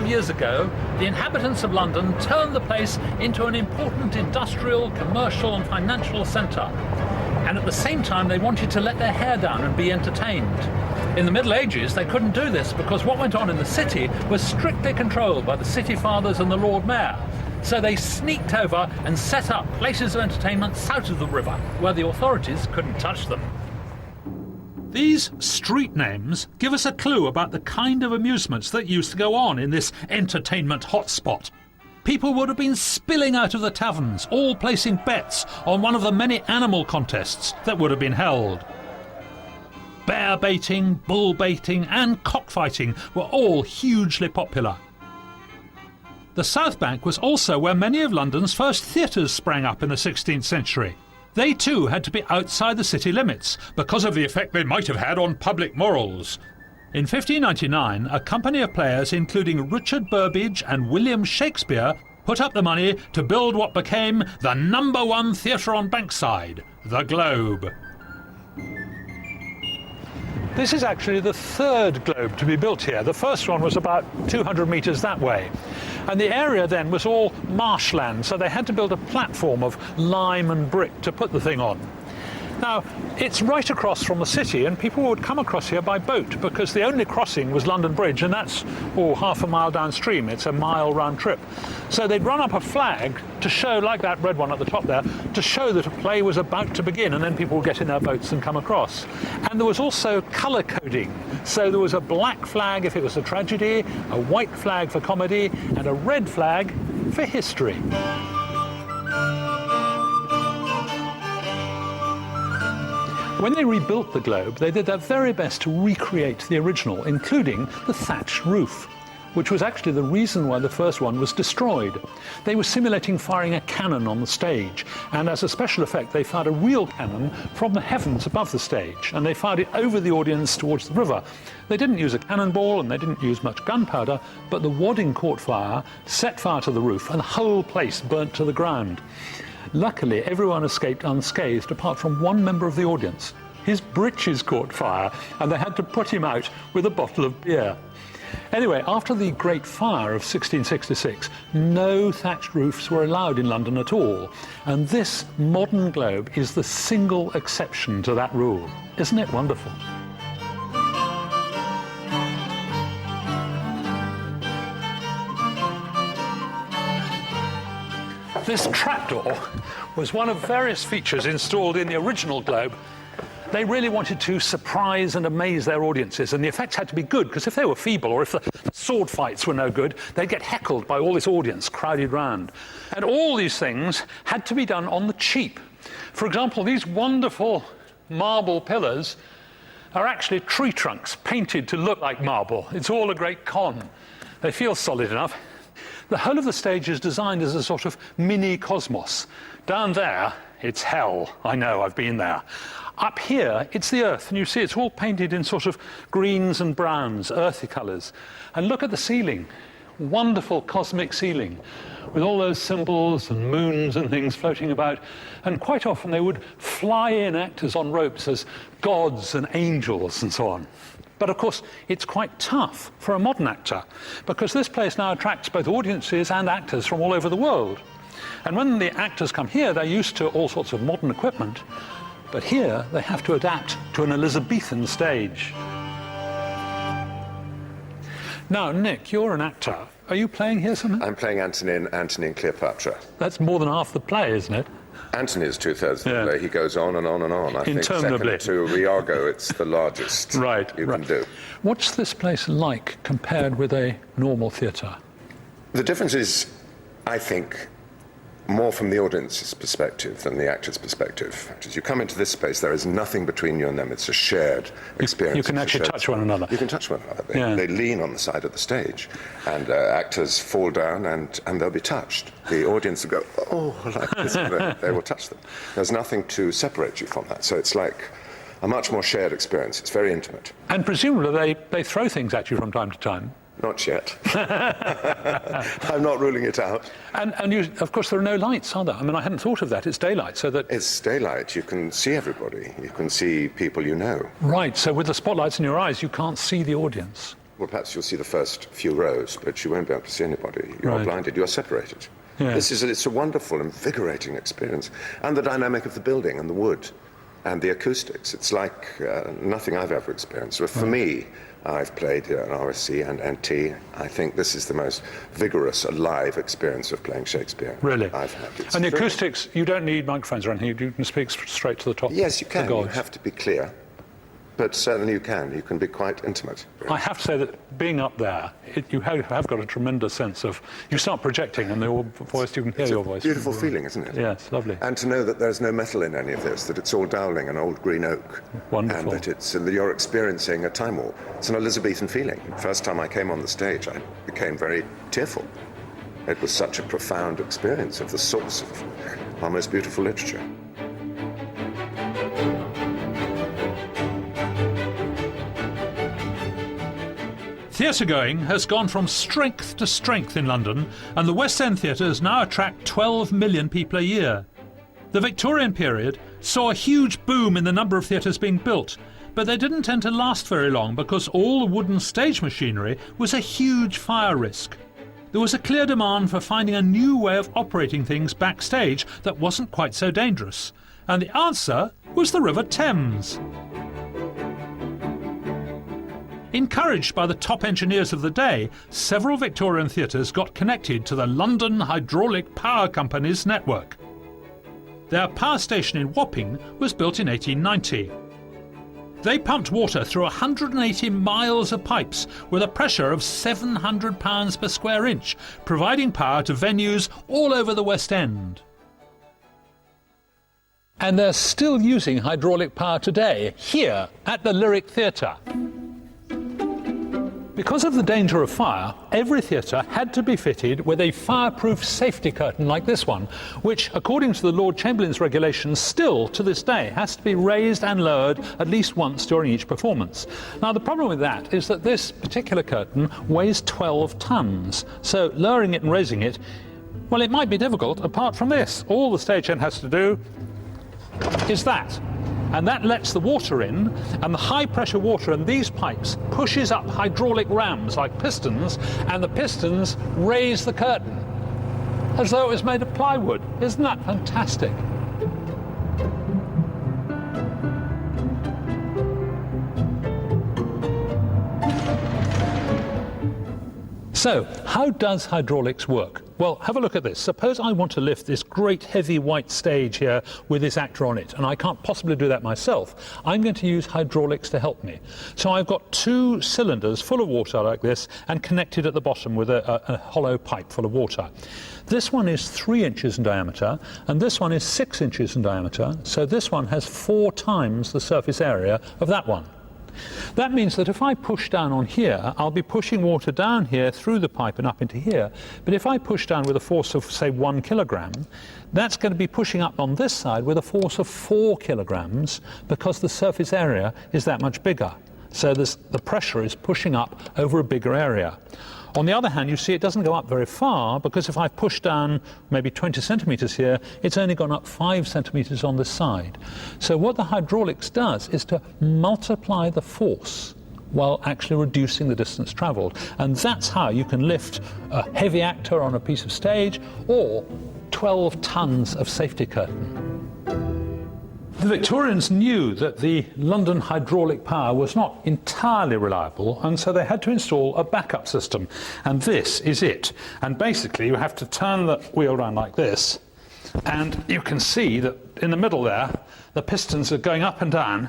years ago, the inhabitants of London turned the place into an important industrial, commercial and financial centre. And at the same time, they wanted to let their hair down and be entertained. In the Middle Ages, they couldn't do this because what went on in the city was strictly controlled by the city fathers and the Lord Mayor. So they sneaked over and set up places of entertainment south of the river, where the authorities couldn't touch them. These street names give us a clue about the kind of amusements that used to go on in this entertainment hotspot. People would have been spilling out of the taverns, all placing bets on one of the many animal contests that would have been held. Bear baiting, bull baiting and cockfighting were all hugely popular. The South Bank was also where many of London's first theatres sprang up in the 16th century. They too had to be outside the city limits because of the effect they might have had on public morals. In 1599, a company of players including Richard Burbage and William Shakespeare put up the money to build what became the #1 theatre on Bankside, the Globe. This is actually the third Globe to be built here. The first one was about 200 metres that way. And the area then was all marshland, so they had to build a platform of lime and brick to put the thing on. Now, it's right across from the city, and people would come across here by boat because the only crossing was London Bridge, and that's half a mile downstream. It's a mile round trip. So they'd run up a flag to show, like that red one at the top there, to show that a play was about to begin, and then people would get in their boats and come across. And there was also colour coding. So there was a black flag if it was a tragedy, a white flag for comedy, and a red flag for history. When they rebuilt the Globe, they did their very best to recreate the original, including the thatched roof, which was actually the reason why the first one was destroyed. They were simulating firing a cannon on the stage, and as a special effect, they fired a real cannon from the heavens above the stage, and they fired it over the audience towards the river. They didn't use a cannonball, and they didn't use much gunpowder, but the wadding caught fire, set fire to the roof, and the whole place burnt to the ground. Luckily, everyone escaped unscathed apart from one member of the audience. His breeches caught fire, and they had to put him out with a bottle of beer. Anyway, after the Great Fire of 1666, no thatched roofs were allowed in London at all. And this modern Globe is the single exception to that rule. Isn't it wonderful? This trapdoor was one of various features installed in the original Globe. They really wanted to surprise and amaze their audiences, and the effects had to be good, because if they were feeble or if the sword fights were no good, they'd get heckled by all this audience crowded round. And all these things had to be done on the cheap. For example, these wonderful marble pillars are actually tree trunks painted to look like marble. It's all a great con. They feel solid enough. The whole of the stage is designed as a sort of mini cosmos. Down there, it's hell. I know, I've been there. Up here, it's the earth, and you see it's all painted in sort of greens and browns, earthy colours. And look at the ceiling. Wonderful cosmic ceiling, with all those symbols and moons and things floating about. And quite often they would fly in actors on ropes as gods and angels and so on. But of course, it's quite tough for a modern actor, because this place now attracts both audiences and actors from all over the world. And when the actors come here, they're used to all sorts of modern equipment, but here they have to adapt to an Elizabethan stage. Now, Nick, you're an actor. Are you playing here something? I'm playing Antony and Cleopatra. That's more than half the play, isn't it? Antony is 2/3 of the play. He goes on and on and on. I think second to Iago, it's the largest you can do. What's this place like compared with a normal theatre? The difference is, I think, more from the audience's perspective than the actor's perspective. As you come into this space, there is nothing between you and them. It's a shared experience. You can actually touch one another. You can touch one another. They lean on the side of the stage, and actors fall down and they'll be touched. The audience will go, oh, like this, and they will touch them. There's nothing to separate you from that. So it's like a much more shared experience. It's very intimate. And presumably they throw things at you from time to time. Not yet. I'm not ruling it out. And you, of course, there are no lights, are there? I mean, I hadn't thought of that. It's daylight, so that... It's daylight. You can see everybody. You can see people you know. Right, so with the spotlights in your eyes, you can't see the audience. Well, perhaps you'll see the first few rows, but you won't be able to see anybody. You're Right. blinded. You're separated. Yes. It's a wonderful, invigorating experience. And the dynamic of the building and the wood and the acoustics. It's like nothing I've ever experienced. But for me, I've played here at RSC and NT. I think this is the most vigorous, alive experience of playing Shakespeare Really? I've had. It's And the very- acoustics, you don't need microphones or anything. You can speak straight to the top. Yes, you can. The You gods. have to be clear. But certainly you can. You can be quite intimate. I have to say that being up there, you have got a tremendous sense of, you start projecting and your voice, you can hear It's your a voice. beautiful feeling, isn't it? Yes, lovely. And to know that there's no metal in any of this, that it's all Dowling and old green oak. Wonderful. And that you're experiencing a time warp. It's an Elizabethan feeling. First time I came on the stage, I became very tearful. It was such a profound experience of the source of our most beautiful literature. Theatre going has gone from strength to strength in London, and the West End theatres now attract 12 million people a year. The Victorian period saw a huge boom in the number of theatres being built, but they didn't tend to last very long because all the wooden stage machinery was a huge fire risk. There was a clear demand for finding a new way of operating things backstage that wasn't quite so dangerous, and the answer was the River Thames. Encouraged by the top engineers of the day, several Victorian theatres got connected to the London Hydraulic Power Company's network. Their power station in Wapping was built in 1890. They pumped water through 180 miles of pipes with a pressure of 700 pounds per square inch, providing power to venues all over the West End. And they're still using hydraulic power today, here at the Lyric Theatre. Because of the danger of fire, every theatre had to be fitted with a fireproof safety curtain like this one, which, according to the Lord Chamberlain's regulations, still to this day has to be raised and lowered at least once during each performance. Now, the problem with that is that this particular curtain weighs 12 tons, so lowering it and raising it, well, it might be difficult apart from this. All the stagehand has to do is that. And that lets the water in, and the high pressure water in these pipes pushes up hydraulic rams like pistons, and the pistons raise the curtain as though it was made of plywood. Isn't that fantastic? So, how does hydraulics work? Well, have a look at this. Suppose I want to lift this great heavy white stage here with this actor on it, and I can't possibly do that myself. I'm going to use hydraulics to help me. So I've got two cylinders full of water like this and connected at the bottom with a hollow pipe full of water. This one is 3 inches in diameter, and this one is 6 inches in diameter, so this one has 4 times the surface area of that one. That means that if I push down on here, I'll be pushing water down here through the pipe and up into here. But if I push down with a force of, say, 1 kilogram, that's going to be pushing up on this side with a force of 4 kilograms because the surface area is that much bigger. So the pressure is pushing up over a bigger area. On the other hand, you see it doesn't go up very far because if I push down maybe 20 centimetres here, it's only gone up 5 centimetres on this side. So what the hydraulics does is to multiply the force while actually reducing the distance travelled. And that's how you can lift a heavy actor on a piece of stage or 12 tons of safety curtain. The Victorians knew that the London hydraulic power was not entirely reliable, and so they had to install a backup system. And this is it. And basically you have to turn the wheel around like this, and you can see that in the middle there, the pistons are going up and down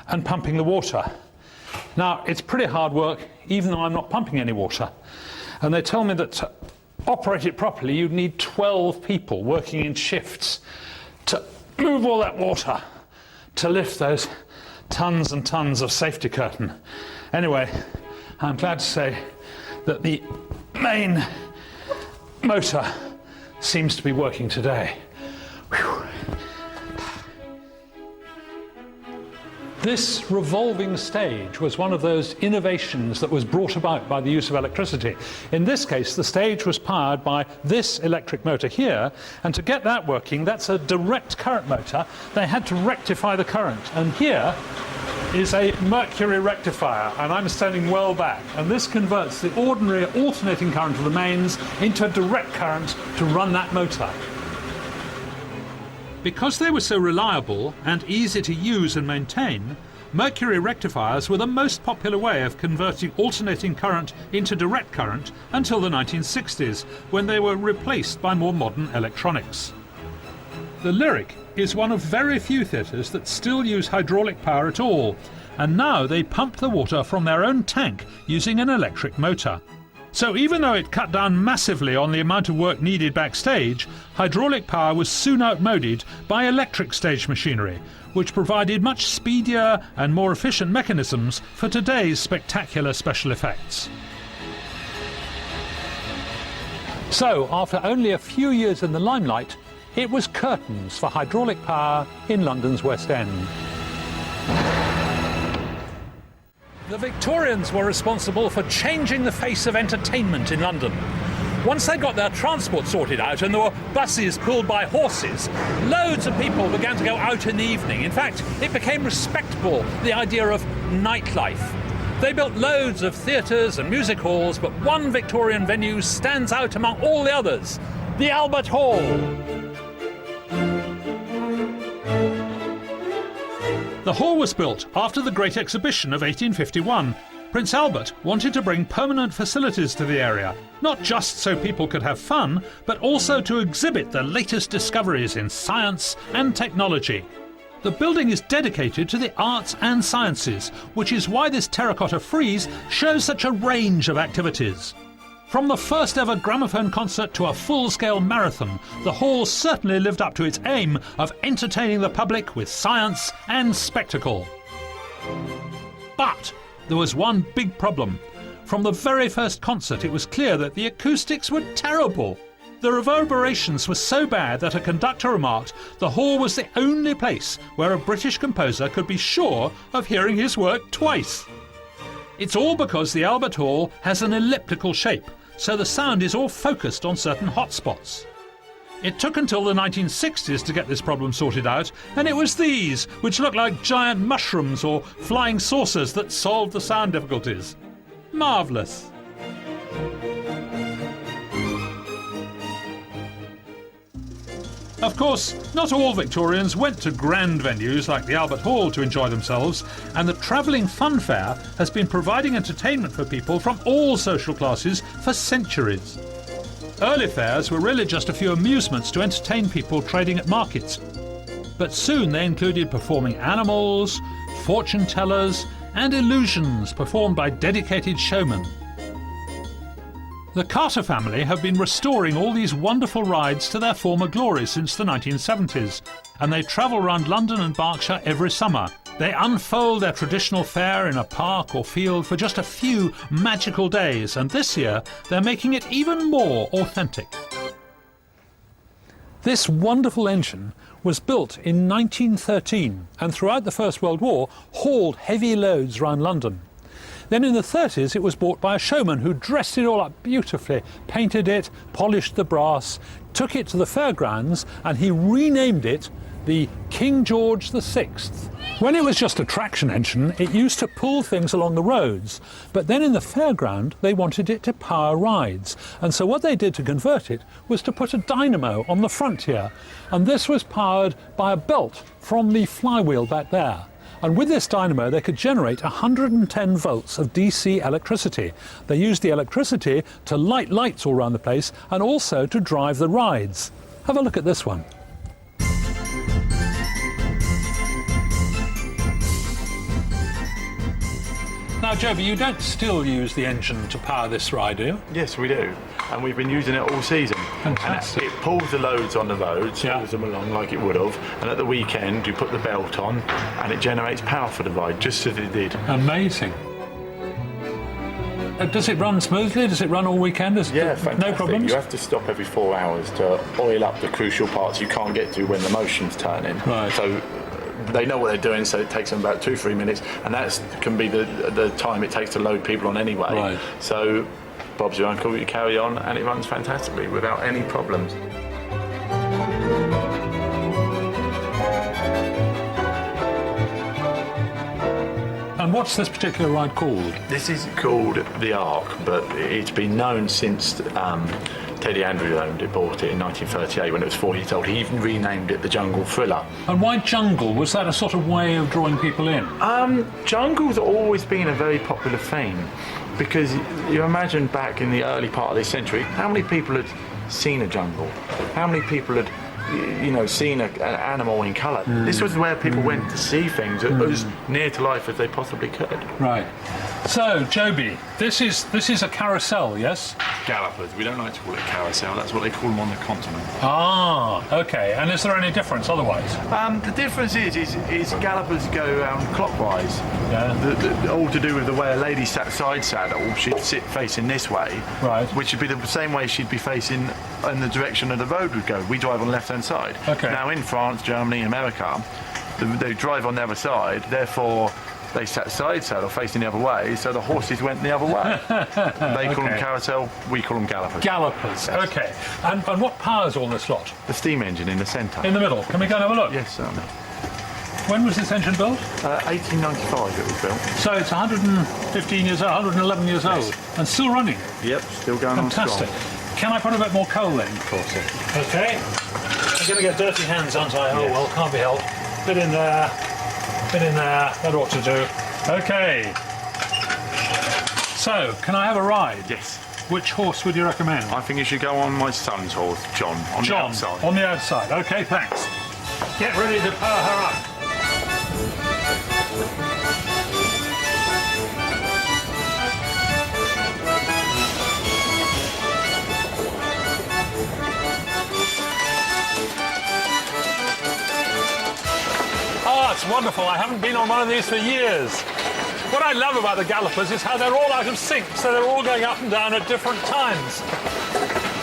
and pumping the water. Now, it's pretty hard work, even though I'm not pumping any water. And they tell me that to operate it properly, you'd need 12 people working in shifts to move all that water to lift those tons and tons of safety curtain. Anyway, I'm glad to say that the main motor seems to be working today. Whew. This revolving stage was one of those innovations that was brought about by the use of electricity. In this case, the stage was powered by this electric motor here, and to get that working, that's a direct current motor. They had to rectify the current, and here is a mercury rectifier, and I'm standing well back. And this converts the ordinary alternating current of the mains into a direct current to run that motor. Because they were so reliable and easy to use and maintain, mercury rectifiers were the most popular way of converting alternating current into direct current until the 1960s, when they were replaced by more modern electronics. The Lyric is one of very few theatres that still use hydraulic power at all, and now they pump the water from their own tank using an electric motor. So even though it cut down massively on the amount of work needed backstage, hydraulic power was soon outmoded by electric stage machinery, which provided much speedier and more efficient mechanisms for today's spectacular special effects. So, after only a few years in the limelight, it was curtains for hydraulic power in London's West End. The Victorians were responsible for changing the face of entertainment in London. Once they got their transport sorted out and there were buses pulled by horses, loads of people began to go out in the evening. In fact, it became respectable, the idea of nightlife. They built loads of theatres and music halls, but one Victorian venue stands out among all the others: the Albert Hall. The hall was built after the Great Exhibition of 1851. Prince Albert wanted to bring permanent facilities to the area, not just so people could have fun, but also to exhibit the latest discoveries in science and technology. The building is dedicated to the arts and sciences, which is why this terracotta frieze shows such a range of activities. From the first ever gramophone concert to a full-scale marathon, the hall certainly lived up to its aim of entertaining the public with science and spectacle. But there was one big problem. From the very first concert, it was clear that the acoustics were terrible. The reverberations were so bad that a conductor remarked the hall was the only place where a British composer could be sure of hearing his work twice. It's all because the Albert Hall has an elliptical shape, so the sound is all focused on certain hotspots. It took until the 1960s to get this problem sorted out, and it was these, which look like giant mushrooms or flying saucers, that solved the sound difficulties. Marvellous. Of course, not all Victorians went to grand venues like the Albert Hall to enjoy themselves, and the travelling fun fair has been providing entertainment for people from all social classes for centuries. Early fairs were really just a few amusements to entertain people trading at markets, but soon they included performing animals, fortune tellers, and illusions performed by dedicated showmen. The Carter family have been restoring all these wonderful rides to their former glory since the 1970s, and they travel around London and Berkshire every summer. They unfold their traditional fair in a park or field for just a few magical days, and this year they're making it even more authentic. This wonderful engine was built in 1913 and throughout the First World War hauled heavy loads around London. Then in the 30s it was bought by a showman who dressed it all up beautifully, painted it, polished the brass, took it to the fairgrounds, and he renamed it the King George VI. When it was just a traction engine, it used to pull things along the roads, but then in the fairground they wanted it to power rides, and so what they did to convert it was to put a dynamo on the front here, and this was powered by a belt from the flywheel back there. And with this dynamo they could generate 110 volts of DC electricity. They used the electricity to light lights all around the place and also to drive the rides. Have a look at this one. Now, Joby, you don't still use the engine to power this ride, do you? Yes, we do. And we've been using it all season. Fantastic. And it pulls the loads on the roads, moves them along like it would have. And at the weekend, you put the belt on and it generates power for the ride, just as it did. Amazing. Does it run smoothly? Does it run all weekend? Yeah, fantastic. No problems? You have to stop every 4 hours to oil up the crucial parts you can't get to when the motion's turning. Right. So they know what they're doing, so it takes them about 2-3 minutes, and that can be the time it takes to load people on anyway. Right. So Bob's your uncle, you carry on, and it runs fantastically without any problems. And what's this particular ride called? This is called the Ark, but it's been known since Teddy Andrews owned it, bought it in 1938 when it was 4 years old. He even renamed it the Jungle Thriller. And why jungle? Was that a sort of way of drawing people in? Jungle's always been a very popular theme, because you imagine back in the early part of this century, how many people had seen a jungle? How many people had seen an animal in colour? This was where people went to see things as near to life as they possibly could. Right. So, Joby, this is a carousel, yes? Gallopers. We don't like to call it carousel. That's what they call them on the continent. Ah, okay. And is there any difference otherwise? The difference is gallopers go clockwise. Yeah. All to do with the way a lady sat side saddle, she'd sit facing this way, Right. which would be the same way she'd be facing in the direction of the road would go. We drive on the left-hand side. Okay. Now in France, Germany, America, they drive on the other side, therefore they sat side saddle facing the other way, so the horses went the other way. They call them carousel, we call them gallopers. Gallopers, Yes. okay. And what powers all this lot? The steam engine in the centre. In the middle. Can we go and have a look? Yes, certainly. When was this engine built? 1895 it was built. So it's 115 years old, 111 years old, and still running. Yep, still going Fantastic. on strong. Can I put a bit more coal in? Of course, yeah. Okay. I'm going to get dirty hands, aren't I? Oh, Yes. well, can't be helped. Bit in there. That ought to do. Okay. So, can I have a ride? Yes. Which horse would you recommend? I think you should go on my son's horse, John, on the outside. On the outside. Okay, thanks. Get ready to power her up. Oh, it's wonderful. I haven't been on one of these for years. What I love about the gallopers is how they're all out of sync, so they're all going up and down at different times.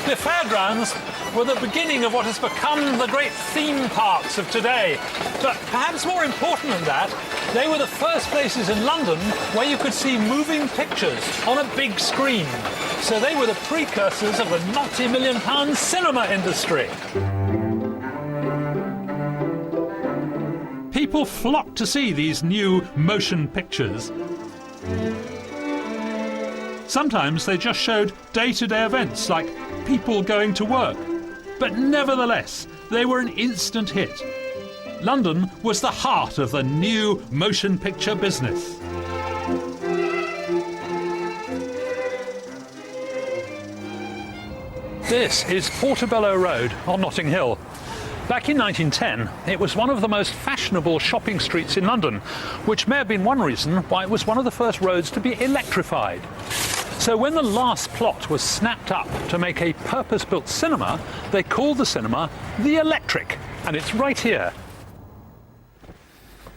The fairgrounds were the beginning of what has become the great theme parks of today. But perhaps more important than that, they were the first places in London where you could see moving pictures on a big screen. So they were the precursors of the multi-million-pound cinema industry. People flocked to see these new motion pictures. Sometimes they just showed day-to-day events like people going to work. But nevertheless, they were an instant hit. London was the heart of the new motion picture business. This is Portobello Road on Notting Hill. Back in 1910, it was one of the most fashionable shopping streets in London, which may have been one reason why it was one of the first roads to be electrified. So when the last plot was snapped up to make a purpose-built cinema, they called the cinema the Electric, and it's right here.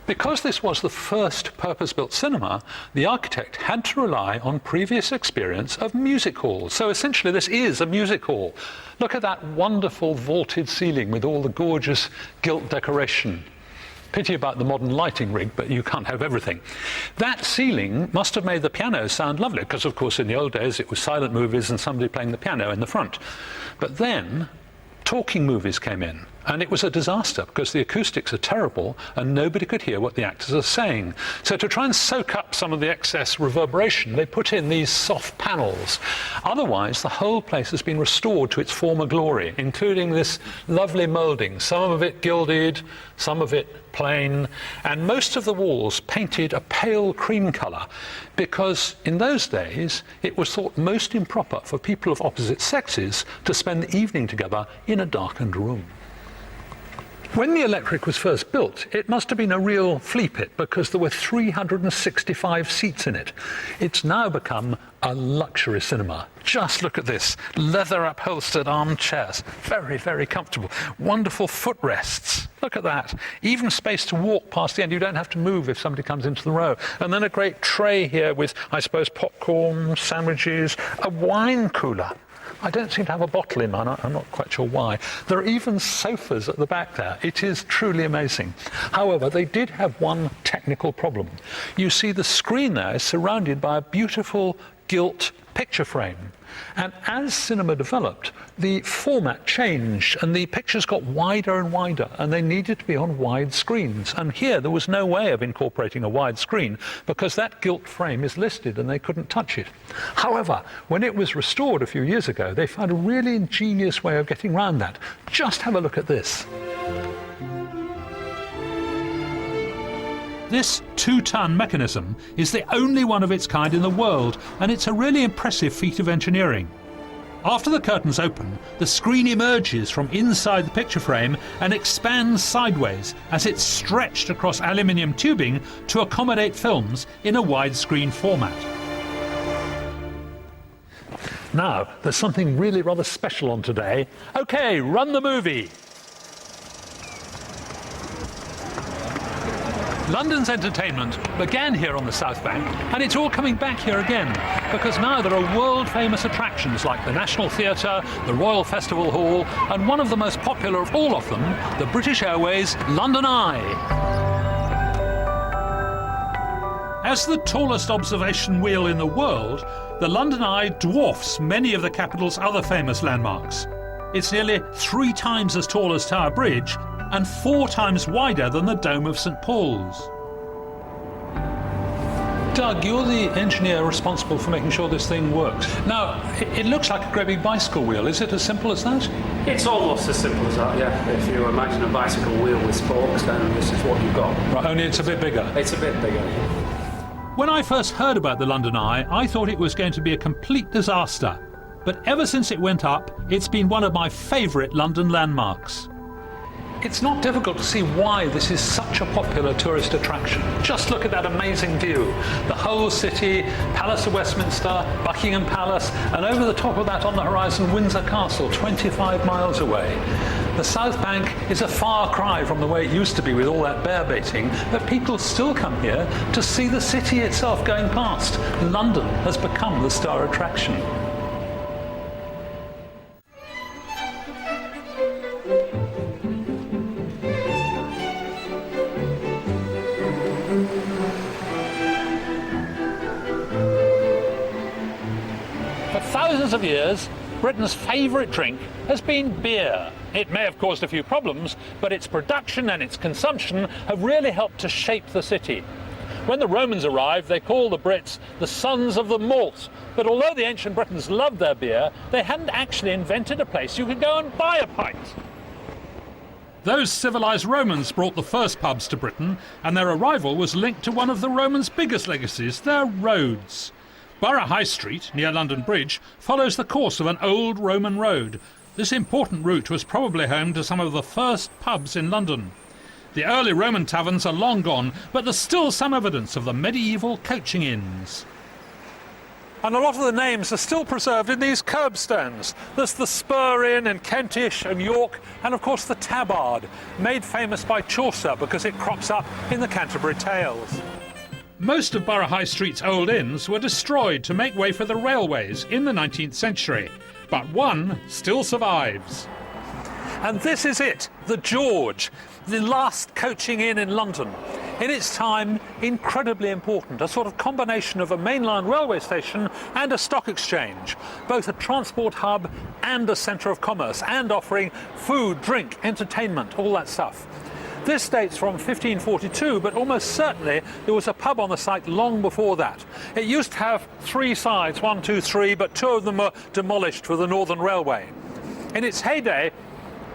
Because this was the first purpose-built cinema, the architect had to rely on previous experience of music halls. So essentially this is a music hall. Look at that wonderful vaulted ceiling with all the gorgeous gilt decoration. Pity about the modern lighting rig, but you can't have everything. That ceiling must have made the piano sound lovely, because of course in the old days it was silent movies and somebody playing the piano in the front. But then talking movies came in, and it was a disaster because the acoustics are terrible and nobody could hear what the actors are saying. So to try and soak up some of the excess reverberation, they put in these soft panels. Otherwise, the whole place has been restored to its former glory, including this lovely moulding, some of it gilded, some of it plain, and most of the walls painted a pale cream colour, because in those days it was thought most improper for people of opposite sexes to spend the evening together in a darkened room. When the Electric was first built, it must have been a real flea pit because there were 365 seats in it. It's now become a luxury cinema. Just look at this. Leather upholstered armchairs. Very, very comfortable. Wonderful footrests. Look at that. Even space to walk past the end. You don't have to move if somebody comes into the row. And then a great tray here with, I suppose, popcorn, sandwiches, a wine cooler. I don't seem to have a bottle in mine. I'm not quite sure why. There are even sofas at the back there. It is truly amazing. However, they did have one technical problem. You see, the screen there is surrounded by a beautiful gilt picture frame. And as cinema developed, the format changed and the pictures got wider and wider and they needed to be on wide screens. And here there was no way of incorporating a wide screen because that gilt frame is listed and they couldn't touch it. However, when it was restored a few years ago, they found a really ingenious way of getting around that. Just have a look at this. This 2-ton mechanism is the only one of its kind in the world, and it's a really impressive feat of engineering. After the curtains open, the screen emerges from inside the picture frame and expands sideways as it's stretched across aluminium tubing to accommodate films in a widescreen format. Now, there's something really rather special on today. OK, run the movie. London's entertainment began here on the South Bank, and it's all coming back here again, because now there are world-famous attractions like the National Theatre, the Royal Festival Hall, and one of the most popular of all of them, the British Airways London Eye. As the tallest observation wheel in the world, the London Eye dwarfs many of the capital's other famous landmarks. It's nearly 3 times as tall as Tower Bridge, and 4 times wider than the Dome of St Paul's. Doug, you're the engineer responsible for making sure this thing works. Now, it looks like a great big bicycle wheel. Is it as simple as that? It's almost as simple as that, yeah. If you imagine a bicycle wheel with spokes, then this is what you've got. Right, only it's a bit bigger. It's a bit bigger. When I first heard about the London Eye, I thought it was going to be a complete disaster. But ever since it went up, it's been one of my favourite London landmarks. It's not difficult to see why this is such a popular tourist attraction. Just look at that amazing view. The whole city, Palace of Westminster, Buckingham Palace, and over the top of that on the horizon, Windsor Castle, 25 miles away. The South Bank is a far cry from the way it used to be with all that bear baiting, but people still come here to see the city itself going past. London has become the star attraction. Thousands of years, Britain's favourite drink has been beer. It may have caused a few problems, but its production and its consumption have really helped to shape the city. When the Romans arrived, they called the Brits the sons of the malt. But although the ancient Britons loved their beer, they hadn't actually invented a place you could go and buy a pint. Those civilised Romans brought the first pubs to Britain, and their arrival was linked to one of the Romans' biggest legacies, their roads. Borough High Street, near London Bridge, follows the course of an old Roman road. This important route was probably home to some of the first pubs in London. The early Roman taverns are long gone, but there's still some evidence of the medieval coaching inns. And a lot of the names are still preserved in these curbstones. There's the Spur Inn in Kentish and York, and of course the Tabard, made famous by Chaucer because it crops up in the Canterbury Tales. Most of Borough High Street's old inns were destroyed to make way for the railways in the 19th century, but one still survives. And this is it, the George, the last coaching inn in London. In its time, incredibly important, a sort of combination of a mainline railway station and a stock exchange, both a transport hub and a centre of commerce, and offering food, drink, entertainment, all that stuff. This dates from 1542, but almost certainly there was a pub on the site long before that. It used to have 3 sides, 1, 2, 3, but 2 of them were demolished for the Northern Railway. In its heyday,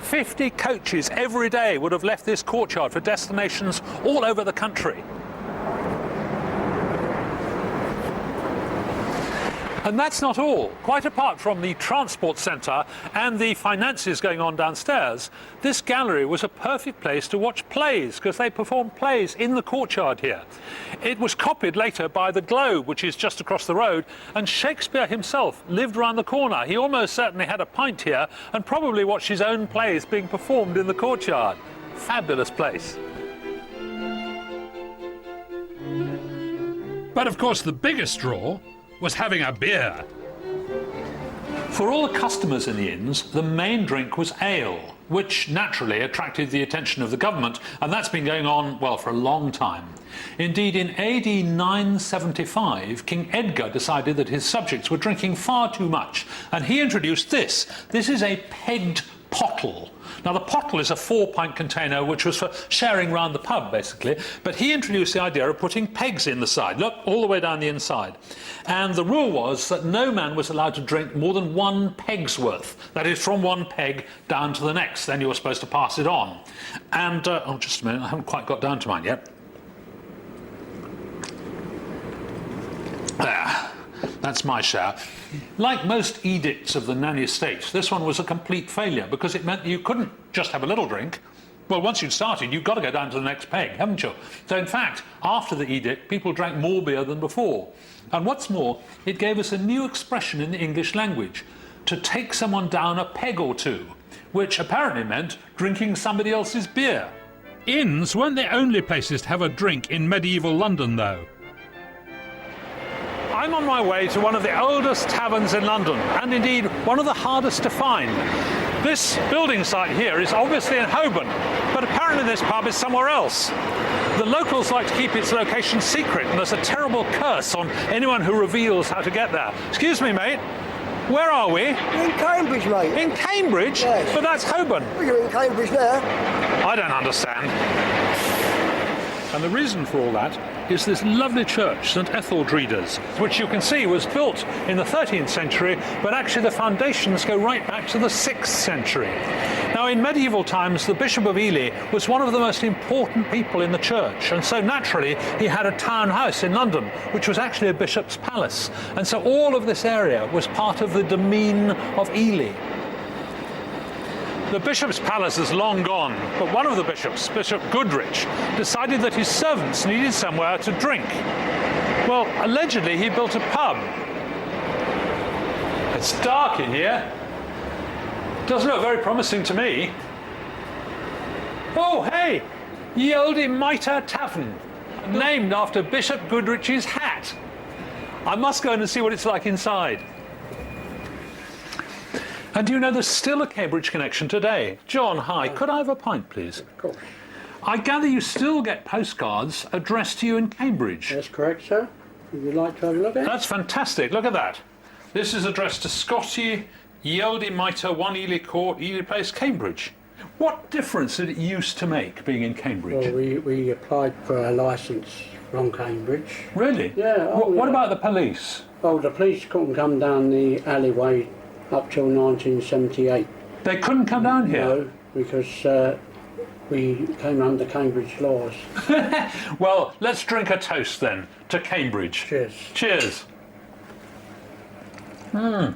50 coaches every day would have left this courtyard for destinations all over the country. And that's not all. Quite apart from the transport centre and the finances going on downstairs, this gallery was a perfect place to watch plays, because they performed plays in the courtyard here. It was copied later by the Globe, which is just across the road, and Shakespeare himself lived round the corner. He almost certainly had a pint here and probably watched his own plays being performed in the courtyard. Fabulous place. But of course the biggest draw was having a beer. For all the customers in the inns, the main drink was ale, which naturally attracted the attention of the government, and that's been going on, well, for a long time. Indeed, in AD 975, King Edgar decided that his subjects were drinking far too much, and he introduced this. This is a pegged pottle. Now, the pottle is a 4-pint container which was for sharing round the pub, basically, but he introduced the idea of putting pegs in the side, look, all the way down the inside. And the rule was that no man was allowed to drink more than 1 peg's worth, that is, from 1 peg down to the next, then you were supposed to pass it on. And, oh, just a minute, I haven't quite got down to mine yet. There, that's my share. Like most edicts of the nanny estates, this one was a complete failure because it meant that you couldn't just have a little drink. Well, once you'd started, you've got to go down to the next peg, haven't you? So, in fact, after the edict, people drank more beer than before. And what's more, it gave us a new expression in the English language, to take someone down a peg or two, which apparently meant drinking somebody else's beer. Inns weren't the only places to have a drink in medieval London, though. I'm on my way to one of the oldest taverns in London, and indeed one of the hardest to find. This building site here is obviously in Holborn, but apparently this pub is somewhere else. The locals like to keep its location secret, and there's a terrible curse on anyone who reveals how to get there. Excuse me, mate. Where are we? You're in Cambridge, mate. In Cambridge? Yes. But that's Holborn. Well, you're in Cambridge now. I don't understand. And the reason for all that is this lovely church, St Etheldreda's, which you can see was built in the 13th century, but actually the foundations go right back to the 6th century. Now, in medieval times, the Bishop of Ely was one of the most important people in the church, and so naturally he had a town house in London, which was actually a bishop's palace. And so all of this area was part of the demesne of Ely. The bishop's palace is long gone, but one of the bishops, Bishop Goodrich, decided that his servants needed somewhere to drink. Well, allegedly he built a pub. It's dark in here. Doesn't look very promising to me. Oh, hey! Yelde Mitre Tavern, named after Bishop Goodrich's hat. I must go in and see what it's like inside. And do you know there's still a Cambridge connection today? John, hi. Could I have a pint, please? Of course. I gather you still get postcards addressed to you in Cambridge. That's correct, sir. Would you like to have a look at it? That's fantastic. Look at that. This is addressed to Scotty, Yelde Mitre, 1 Ely Court, Ely Place, Cambridge. What difference did it used to make being in Cambridge? Well, we applied for a licence from Cambridge. Really? Yeah. What about the police? Oh, the police couldn't come down the alleyway up till 1978. They couldn't come down here? No, because we came under Cambridge laws. Well, let's drink a toast then to Cambridge. Cheers. Cheers. Oh,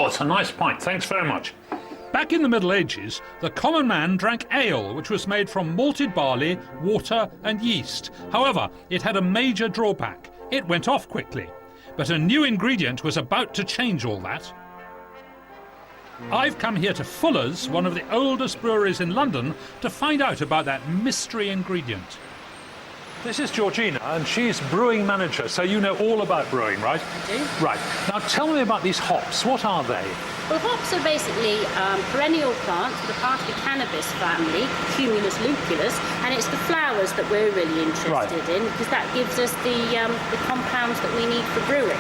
it's a nice pint. Thanks very much. Back in the Middle Ages, the common man drank ale, which was made from malted barley, water and yeast. However, it had a major drawback. It went off quickly. But a new ingredient was about to change all that. I've come here to Fuller's, one of the oldest breweries in London, to find out about that mystery ingredient. This is Georgina, and she's brewing manager, so you know all about brewing, right? I do. Right. Now tell me about these hops. What are they? Well, hops are basically perennial plants that are part of the cannabis family, Cumulus luculus, and it's the flowers that we're really interested in because that gives us the compounds that we need for brewing.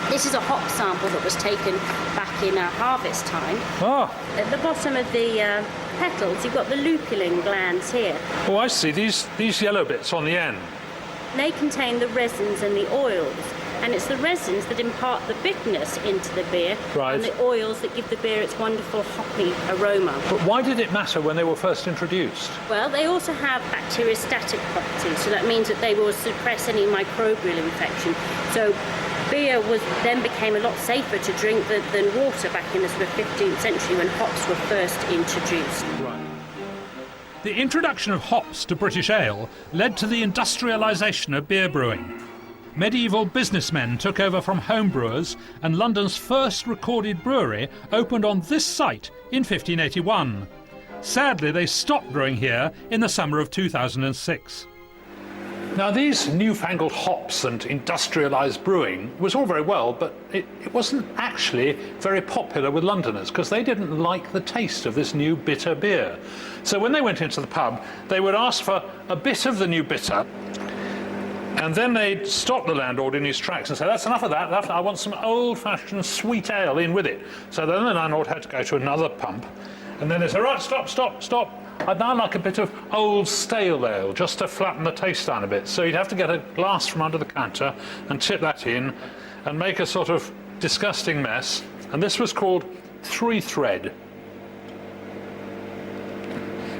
This is a hop sample that was taken back in harvest time. Oh. At the bottom of the petals, you've got the lupulin glands here. Oh, I see. These yellow bits on the end. They contain the resins and the oils. And it's the resins that impart the bitterness into the beer, Right. and the oils that give the beer its wonderful hoppy aroma. But why did it matter when they were first introduced? Well, they also have bacteriostatic properties, so that means that they will suppress any microbial infection. So beer then became a lot safer to drink than water back in the sort of 15th century when hops were first introduced. Right. The introduction of hops to British ale led to the industrialisation of beer brewing. Medieval businessmen took over from home brewers, and London's first recorded brewery opened on this site in 1581. Sadly, they stopped brewing here in the summer of 2006. Now, these newfangled hops and industrialised brewing was all very well, but it wasn't actually very popular with Londoners because they didn't like the taste of this new bitter beer. So when they went into the pub, they would ask for a bit of the new bitter, and then they'd stop the landlord in his tracks and say, that's enough of that, I want some old-fashioned sweet ale in with it. So then the landlord had to go to another pump, and then they said, right, stop. I'd now like a bit of old stale ale, just to flatten the taste down a bit. So you'd have to get a glass from under the counter and tip that in and make a sort of disgusting mess. And this was called three-thread.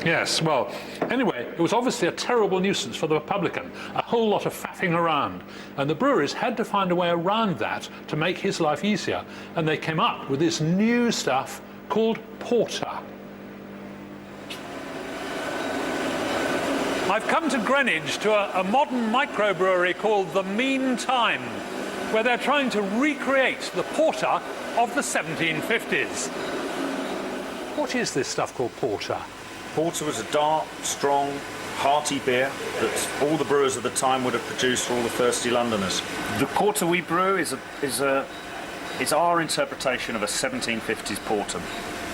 Yes, well, anyway, it was obviously a terrible nuisance for the publican, a whole lot of faffing around. And the breweries had to find a way around that to make his life easier. And they came up with this new stuff called porter. I've come to Greenwich to a modern microbrewery called The Meantime, where they're trying to recreate the porter of the 1750s. What is this stuff called porter? Porter was a dark, strong, hearty beer that all the brewers of the time would have produced for all the thirsty Londoners. The porter we brew is our interpretation of a 1750s porter,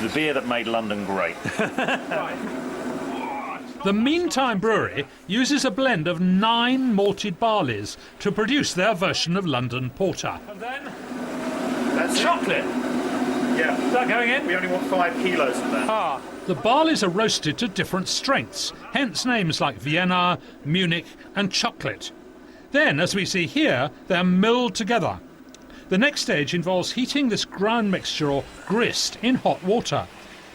the beer that made London great. The Meantime Brewery uses a blend of 9 malted barleys to produce their version of London Porter. And then That's chocolate. Yeah. Is that going in? We only want 5 kilos of that. The barleys are roasted to different strengths, hence names like Vienna, Munich and chocolate. Then, as we see here, they're milled together. The next stage involves heating this ground mixture or grist in hot water.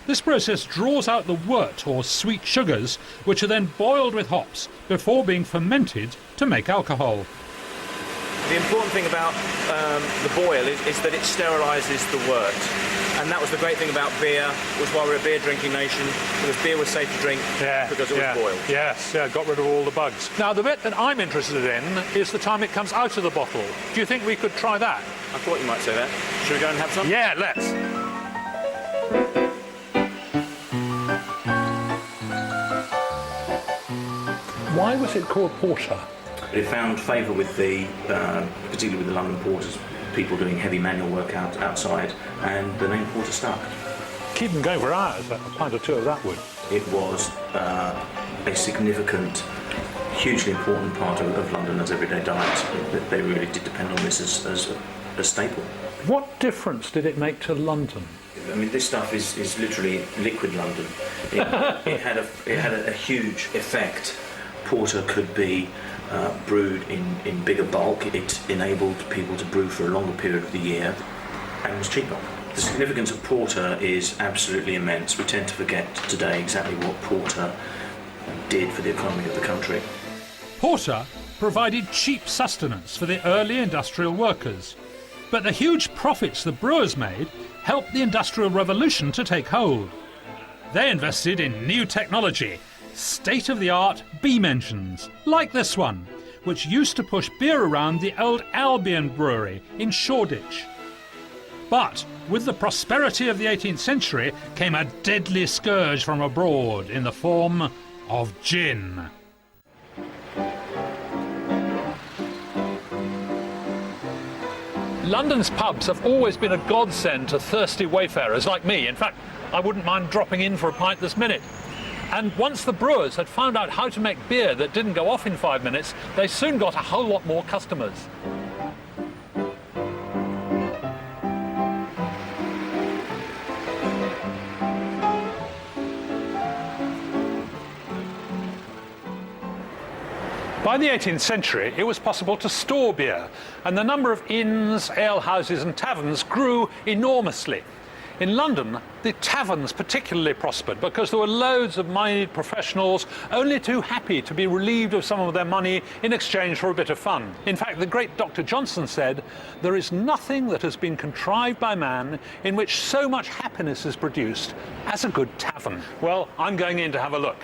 This process draws out the wort or sweet sugars, which are then boiled with hops before being fermented to make alcohol. The important thing about the boil is that it sterilises the wort. And that was the great thing about beer, was why we're a beer drinking nation, because beer was safe to drink because it was boiled. Yes, got rid of all the bugs. Now, the bit that I'm interested in is the time it comes out of the bottle. Do you think we could try that? I thought you might say that. Should we go and have some? Yeah, let's. Why was it called porter? It found favour with particularly with the London porters, people doing heavy manual work outside, and the name porter stuck. Keep them going for hours, a pint or two of that would. It was a significant, hugely important part of Londoners' everyday diet. They really did depend on this as a staple. What difference did it make to London? I mean, this stuff is literally liquid London. It had a huge effect. Porter could be brewed in bigger bulk. It enabled people to brew for a longer period of the year and was cheaper. The significance of porter is absolutely immense. We tend to forget today exactly what porter did for the economy of the country. Porter provided cheap sustenance for the early industrial workers, but the huge profits the brewers made helped the Industrial Revolution to take hold. They invested in new technology, state-of-the-art beam engines, like this one, which used to push beer around the old Albion Brewery in Shoreditch. But with the prosperity of the 18th century came a deadly scourge from abroad in the form of gin. London's pubs have always been a godsend to thirsty wayfarers like me. In fact, I wouldn't mind dropping in for a pint this minute. And once the brewers had found out how to make beer that didn't go off in 5 minutes, they soon got a whole lot more customers. By the 18th century, it was possible to store beer, and the number of inns, alehouses and taverns grew enormously. In London, the taverns particularly prospered because there were loads of moneyed professionals only too happy to be relieved of some of their money in exchange for a bit of fun. In fact, the great Dr. Johnson said, "There is nothing that has been contrived by man in which so much happiness is produced as a good tavern." Well, I'm going in to have a look.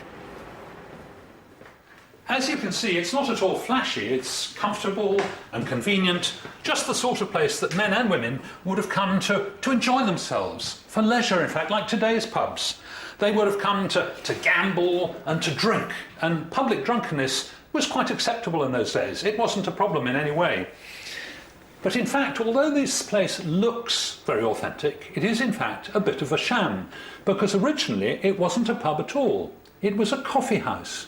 As you can see, it's not at all flashy. It's comfortable and convenient, just the sort of place that men and women would have come to enjoy themselves, for leisure, in fact, like today's pubs. They would have come to gamble and to drink, and public drunkenness was quite acceptable in those days. It wasn't a problem in any way. But in fact, although this place looks very authentic, it is in fact a bit of a sham, because originally it wasn't a pub at all. It was a coffee house.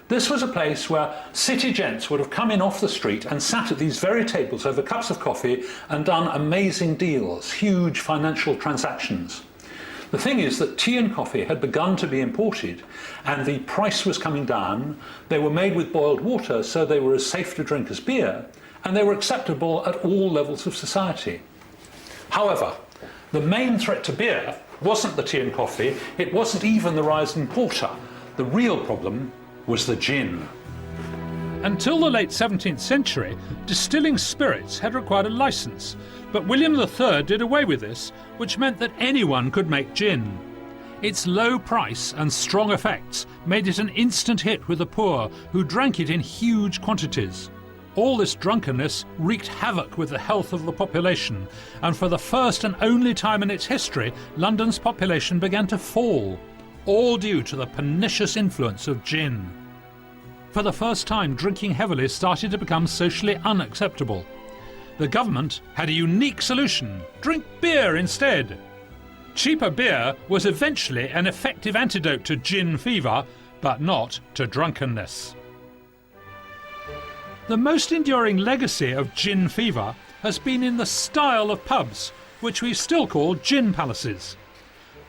This was a place where city gents would have come in off the street and sat at these very tables over cups of coffee and done amazing deals, huge financial transactions. The thing is that tea and coffee had begun to be imported and the price was coming down. They were made with boiled water, so they were as safe to drink as beer, and they were acceptable at all levels of society. However, the main threat to beer wasn't the tea and coffee, it wasn't even the rise in porter. The real problem was the gin. Until the late 17th century, distilling spirits had required a licence, but William III did away with this, which meant that anyone could make gin. Its low price and strong effects made it an instant hit with the poor, who drank it in huge quantities. All this drunkenness wreaked havoc with the health of the population, and for the first and only time in its history, London's population began to fall, all due to the pernicious influence of gin. For the first time, drinking heavily started to become socially unacceptable. The government had a unique solution: drink beer instead. Cheaper beer was eventually an effective antidote to gin fever, but not to drunkenness. The most enduring legacy of gin fever has been in the style of pubs, which we still call gin palaces.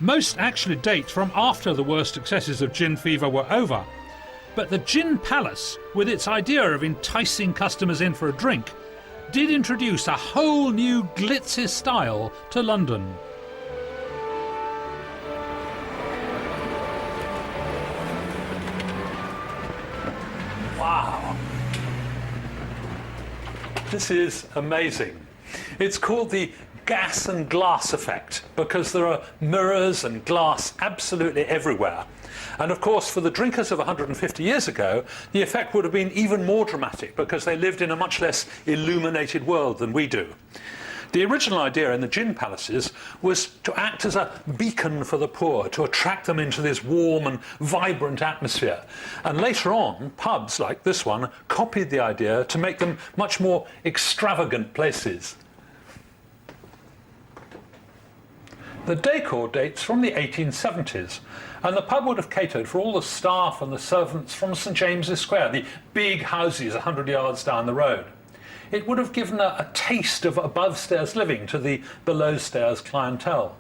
Most actually date from after the worst excesses of gin fever were over, but the Gin Palace, with its idea of enticing customers in for a drink, did introduce a whole new glitzy style to London. Wow. This is amazing. It's called the gas and glass effect because there are mirrors and glass absolutely everywhere. And of course, for the drinkers of 150 years ago, the effect would have been even more dramatic because they lived in a much less illuminated world than we do. The original idea in the gin palaces was to act as a beacon for the poor, to attract them into this warm and vibrant atmosphere. And later on, pubs like this one copied the idea to make them much more extravagant places. The decor dates from the 1870s, and the pub would have catered for all the staff and the servants from St James's Square, the big houses 100 yards down the road. It would have given a taste of above-stairs living to the below-stairs clientele.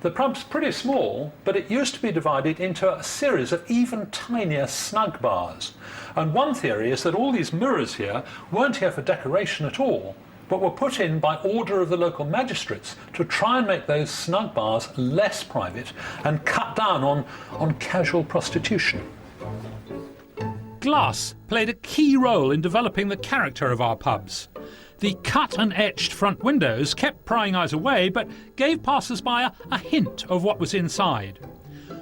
The pub's pretty small, but it used to be divided into a series of even tinier snug bars. And one theory is that all these mirrors here weren't here for decoration at all, but were put in by order of the local magistrates to try and make those snug bars less private and cut down on casual prostitution. Glass played a key role in developing the character of our pubs. The cut and etched front windows kept prying eyes away, but gave passers-by a hint of what was inside.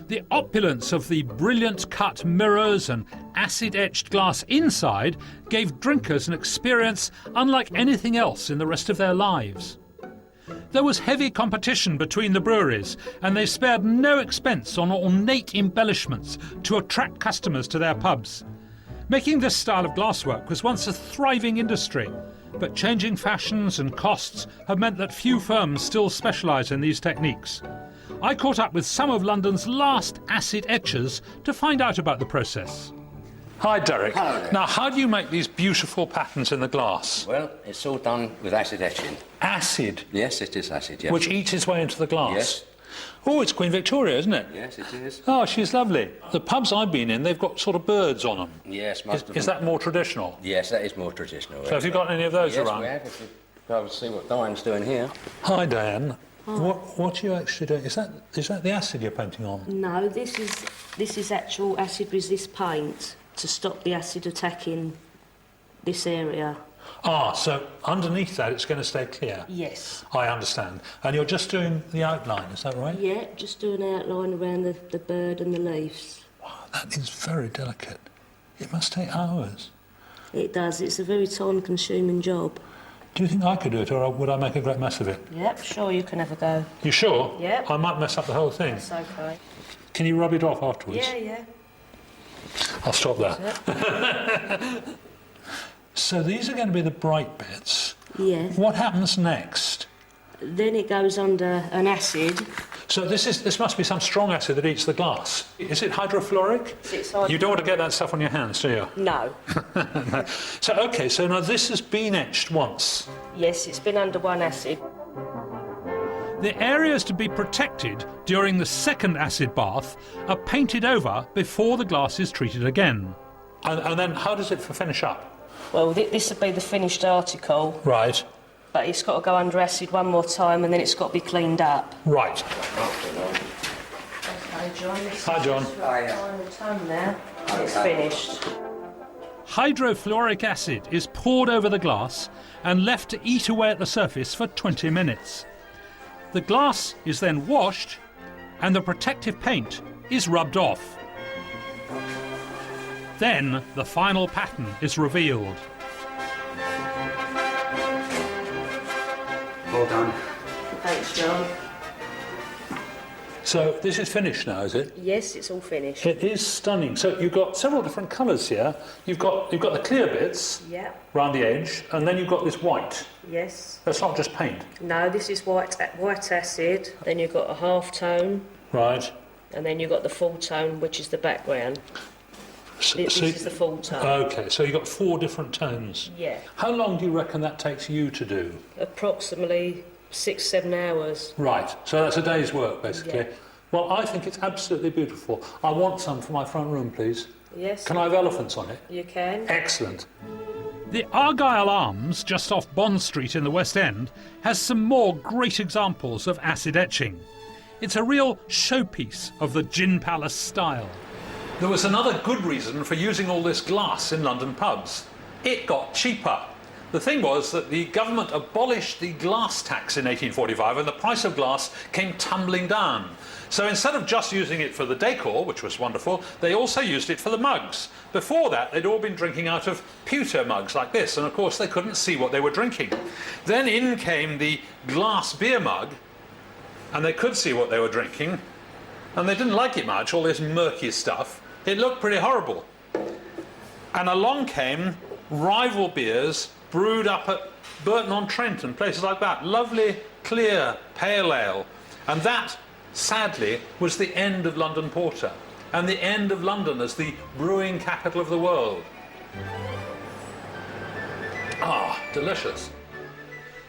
The opulence of the brilliant cut mirrors and acid-etched glass inside gave drinkers an experience unlike anything else in the rest of their lives. There was heavy competition between the breweries, and they spared no expense on ornate embellishments to attract customers to their pubs. Making this style of glasswork was once a thriving industry, but changing fashions and costs have meant that few firms still specialise in these techniques. I caught up with some of London's last acid etchers to find out about the process. Hi, Derek. Hello there. Now, how do you make these beautiful patterns in the glass? Well, it's all done with acid etching. Acid? Yes, it is acid, yes. Which eats its way into the glass? Yes. Oh, it's Queen Victoria, isn't it? Yes, it is. Oh, she's lovely. The pubs I've been in, they've got sort of birds on them. Yes, most of them. Is that more traditional? Yes, that is more traditional. So have you got any of those around? Yes, we have. If you go and see what Diane's doing here. Hi, Diane. What are you actually doing? Is that the acid you're painting on? No, this is actual acid resist paint to stop the acid attacking this area. Ah, so underneath that it's going to stay clear? Yes. I understand. And you're just doing the outline, is that right? Yeah, just do an outline around the bird and the leaves. Wow, that is very delicate. It must take hours. It does. It's a very time-consuming job. Do you think I could do it, or would I make a great mess of it? Yep, sure, you can have a go. You sure? Yep. I might mess up the whole thing. That's okay. Can you rub it off afterwards? Yeah, yeah. I'll stop there. So these are going to be the bright bits. Yes. What happens next? Then it goes under an acid. So this must be some strong acid that eats the glass. Is it hydrofluoric? It's hydrofluoric. You don't want to get that stuff on your hands, do you? No. No. So, OK, so now this has been etched once. Yes, it's been under one acid. The areas to be protected during the second acid bath are painted over before the glass is treated again. And then how does it finish up? Well, this would be the finished article. Right. But it's got to go under acid one more time and then it's got to be cleaned up. Right. Okay, John. Hi, John. Final tone now. It's finished. Hydrofluoric acid is poured over the glass and left to eat away at the surface for 20 minutes. The glass is then washed and the protective paint is rubbed off. Then the final pattern is revealed. Well done. Thanks, John. So this is finished now, is it? Yes, it's all finished. It is stunning. So you've got several different colours here. You've got the clear bits Yeah. round the edge, and then you've got this white. Yes. That's not just paint. No, this is white acid. Then you've got a half tone. Right. And then you've got the full tone, which is the background. This is the full tone. OK, so you've got 4 different tones. Yeah. How long do you reckon that takes you to do? Approximately 6-7 hours. Right, so that's a day's work, basically. Yeah. Well, I think it's absolutely beautiful. I want some for my front room, please. Yes. Can I have elephants on it? You can. Excellent. The Argyle Arms, just off Bond Street in the West End, has some more great examples of acid etching. It's a real showpiece of the Gin Palace style. There was another good reason for using all this glass in London pubs. It got cheaper. The thing was that the government abolished the glass tax in 1845 and the price of glass came tumbling down. So instead of just using it for the decor, which was wonderful, they also used it for the mugs. Before that, they'd all been drinking out of pewter mugs like this, and of course they couldn't see what they were drinking. Then in came the glass beer mug, and they could see what they were drinking, and they didn't like it much, all this murky stuff. It looked pretty horrible. And along came rival beers brewed up at Burton-on-Trent and places like that. Lovely, clear, pale ale. And that, sadly, was the end of London Porter and the end of London as the brewing capital of the world. Ah, delicious.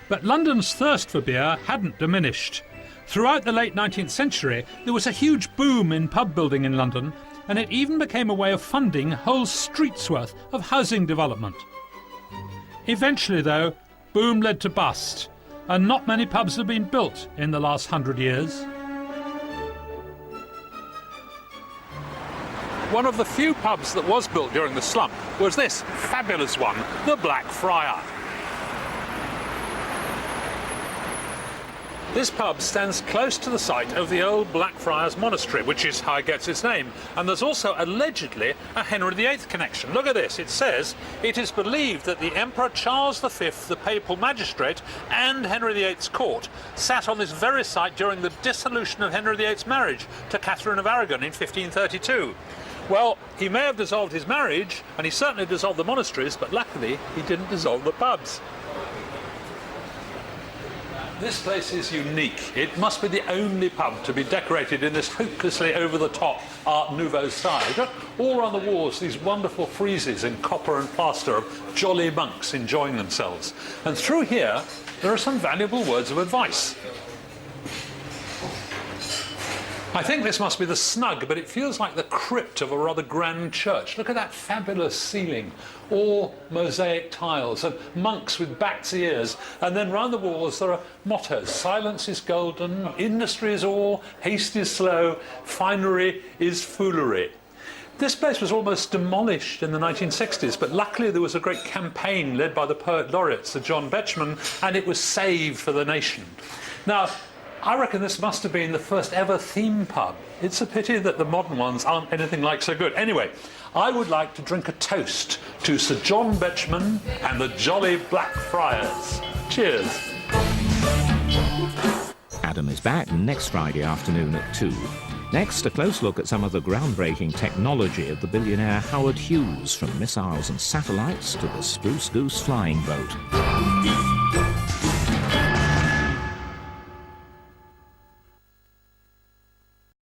But London's thirst for beer hadn't diminished. Throughout the late 19th century, there was a huge boom in pub building in London, and it even became a way of funding whole streets' worth of housing development. Eventually, though, boom led to bust, and not many pubs have been built in the last 100 years. One of the few pubs that was built during the slump was this fabulous one, the Black Friar. This pub stands close to the site of the old Blackfriars Monastery, which is how it gets its name. And there's also allegedly a Henry VIII connection. Look at this. It says, it is believed that the Emperor Charles V, the papal magistrate, and Henry VIII's court sat on this very site during the dissolution of Henry VIII's marriage to Catherine of Aragon in 1532. Well, he may have dissolved his marriage, and he certainly dissolved the monasteries, but luckily he didn't dissolve the pubs. This place is unique. It must be the only pub to be decorated in this hopelessly over-the-top Art Nouveau style. Just all around the walls, these wonderful friezes in copper and plaster of jolly monks enjoying themselves. And through here, there are some valuable words of advice. I think this must be the snug, but it feels like the crypt of a rather grand church. Look at that fabulous ceiling, all mosaic tiles and monks with bat's ears. And then round the walls there are mottos. Silence is golden, industry is all, haste is slow, finery is foolery. This place was almost demolished in the 1960s, but luckily there was a great campaign led by the poet laureate, Sir John Betjeman, and it was saved for the nation. Now, I reckon this must have been the first ever theme pub. It's a pity that the modern ones aren't anything like so good. Anyway, I would like to drink a toast to Sir John Betjeman and the Jolly Black Friars. Cheers. Adam is back next Friday afternoon at 2. Next, a close look at some of the groundbreaking technology of the billionaire Howard Hughes, from missiles and satellites to the Spruce Goose flying boat.